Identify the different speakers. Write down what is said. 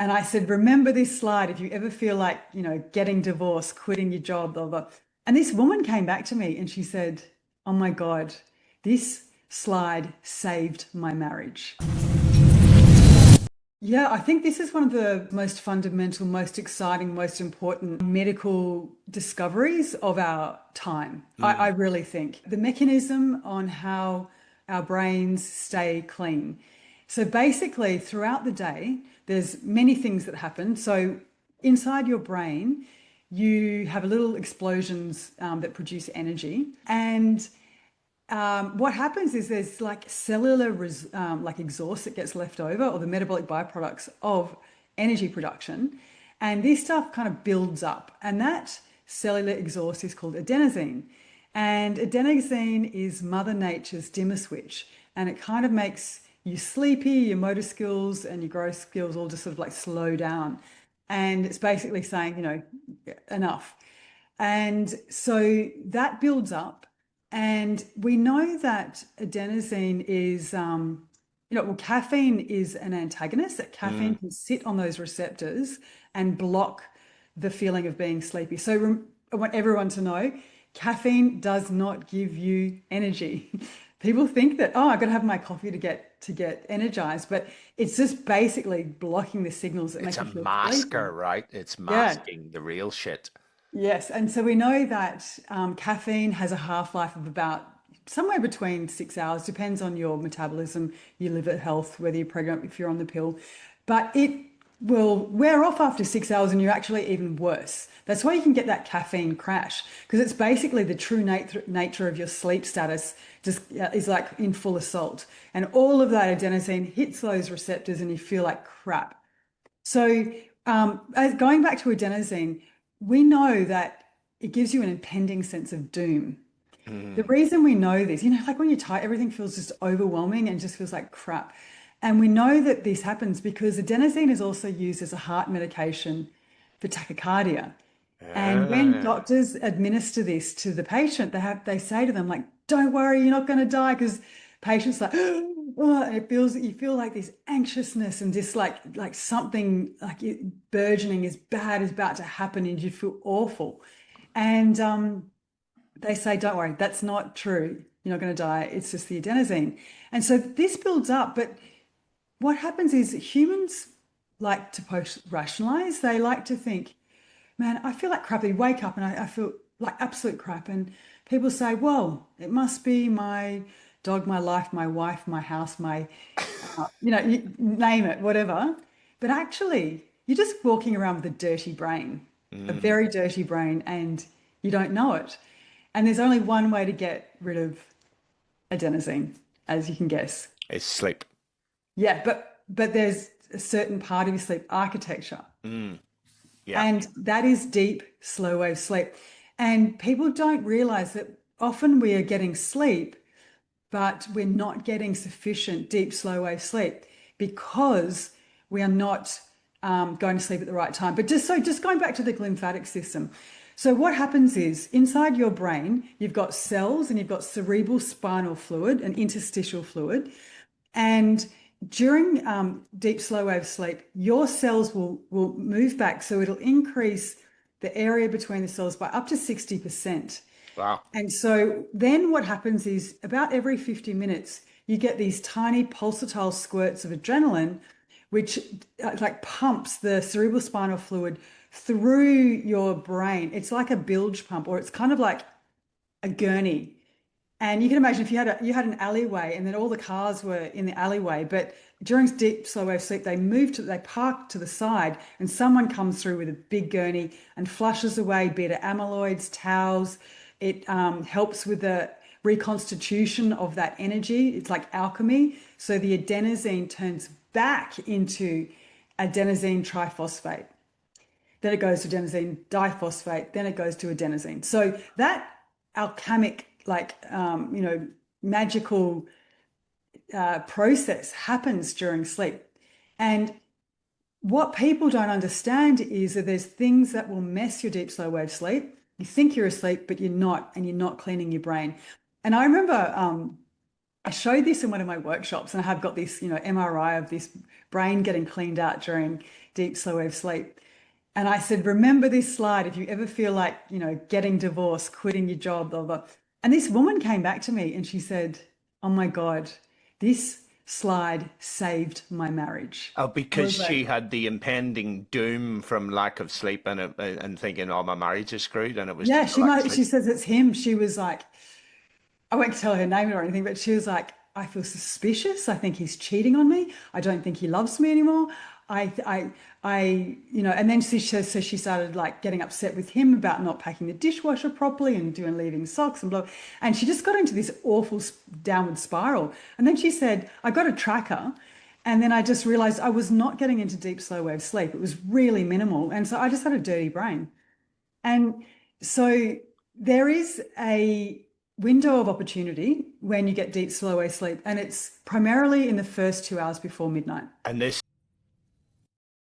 Speaker 1: And I said, remember this slide if you ever feel like, getting divorced, quitting your job, blah, blah. And this woman came back to me and she said, oh my God, this slide saved my marriage. Yeah, I think this is one of the most fundamental, most exciting, most important medical discoveries of our time. I
Speaker 2: Mm.
Speaker 1: really think the mechanism on how our brains stay clean. So basically, throughout the day, there's many things that happen. So inside your brain, you have little explosions that produce energy, and what happens is there's like cellular like exhaust that gets left over, or the metabolic byproducts of energy production, and this stuff kind of builds up, and that cellular exhaust is called adenosine, and adenosine is Mother Nature's dimmer switch, and it kind of makes you sleepy, your motor skills and your growth skills all just sort of like slow down, and it's basically saying, enough. And so that builds up. And we know that adenosine is, well, caffeine is an antagonist, that caffeine
Speaker 2: Mm.
Speaker 1: can sit on those receptors and block the feeling of being sleepy. So I want everyone to know caffeine does not give you energy. People think that, oh, I've got to have my coffee to get energized, but it's just basically blocking the signals that
Speaker 2: It's
Speaker 1: make
Speaker 2: a
Speaker 1: you feel sleepy.
Speaker 2: masker, right? It's
Speaker 1: Yeah.
Speaker 2: masking the real shit.
Speaker 1: Yes, and so we know that caffeine has a half-life of about somewhere between 6 hours, depends on your metabolism, your liver health, whether you're pregnant, if you're on the pill. But it will wear off after 6 hours and you're actually even worse. That's why you can get that caffeine crash, because it's basically the true nature of your sleep status just is like in full assault. And all of that adenosine hits those receptors and you feel like crap. So, going back to adenosine, we know that it gives you an impending sense of doom. The
Speaker 2: Mm.
Speaker 1: reason we know this, like when you're tired, everything feels just overwhelming and just feels like crap. And we know that this happens because adenosine is also used as a heart medication for tachycardia. And when
Speaker 2: Ah.
Speaker 1: doctors administer this to the patient, they say to them like, "Don't worry, you're not going to die," because patients like, oh, and you feel like this anxiousness and just like something like burgeoning is bad is about to happen, and you feel awful. And they say, "Don't worry, that's not true. You're not going to die. It's just the adenosine." And so this builds up, but what happens is humans like to post rationalize. They like to think, man, I feel like crap. You wake up and I feel like absolute crap. And people say, well, it must be my dog, my life, my wife, my house, you name it, whatever. But actually, you're just walking around with a dirty brain, a
Speaker 2: Mm.
Speaker 1: very dirty brain, and you don't know it. And there's only one way to get rid of adenosine, as you can guess.
Speaker 2: It's sleep.
Speaker 1: Yeah, but there's a certain part of your sleep architecture.
Speaker 2: Mm. Yeah.
Speaker 1: And that is deep, slow wave sleep. And people don't realize that often we are getting sleep, but we're not getting sufficient deep, slow wave sleep because we are not going to sleep at the right time. But just going back to the lymphatic system. So what happens is inside your brain, you've got cells and you've got cerebral spinal fluid and interstitial fluid. And during deep slow wave sleep, your cells will move back. So it'll increase the area between the cells by up to 60%.
Speaker 2: Wow.
Speaker 1: And so then what happens is about every 50 minutes, you get these tiny pulsatile squirts of adrenaline, which like pumps the cerebral spinal fluid through your brain. It's like a bilge pump, or it's kind of like a gurney. And you can imagine if you had an alleyway and then all the cars were in the alleyway, but during deep slow wave sleep, they park to the side and someone comes through with a big gurney and flushes away beta amyloids, taus. It helps with the reconstitution of that energy. It's like alchemy. So the adenosine turns back into adenosine triphosphate. Then it goes to adenosine diphosphate. Then it goes to adenosine. So that alchemic, like, magical process happens during sleep. And what people don't understand is that there's things that will mess your deep slow wave sleep. You think you're asleep, but you're not, and you're not cleaning your brain. And I remember I showed this in one of my workshops, and I have got this, MRI of this brain getting cleaned out during deep slow wave sleep. And I said, remember this slide if you ever feel like, getting divorced, quitting your job, blah, blah. And this woman came back to me and she said, oh my God, this slide saved my marriage.
Speaker 2: Oh,
Speaker 1: I
Speaker 2: because
Speaker 1: was like,
Speaker 2: she had the impending doom from lack of sleep and thinking, oh, my marriage is screwed, and it was
Speaker 1: yeah,
Speaker 2: just the lack of
Speaker 1: she
Speaker 2: sleep.
Speaker 1: says it's him. She was like, I won't tell her name or anything, but she was like, I feel suspicious. I think he's cheating on me. I don't think he loves me anymore. And then so she started like getting upset with him about not packing the dishwasher properly and doing leaving socks and blah. And she just got into this awful downward spiral. And then she said, I got a tracker. And then I just realized I was not getting into deep slow wave sleep. It was really minimal. And so I just had a dirty brain. And so there is a window of opportunity when you get deep, slow wave sleep, and it's primarily in the first 2 hours before midnight.
Speaker 2: And this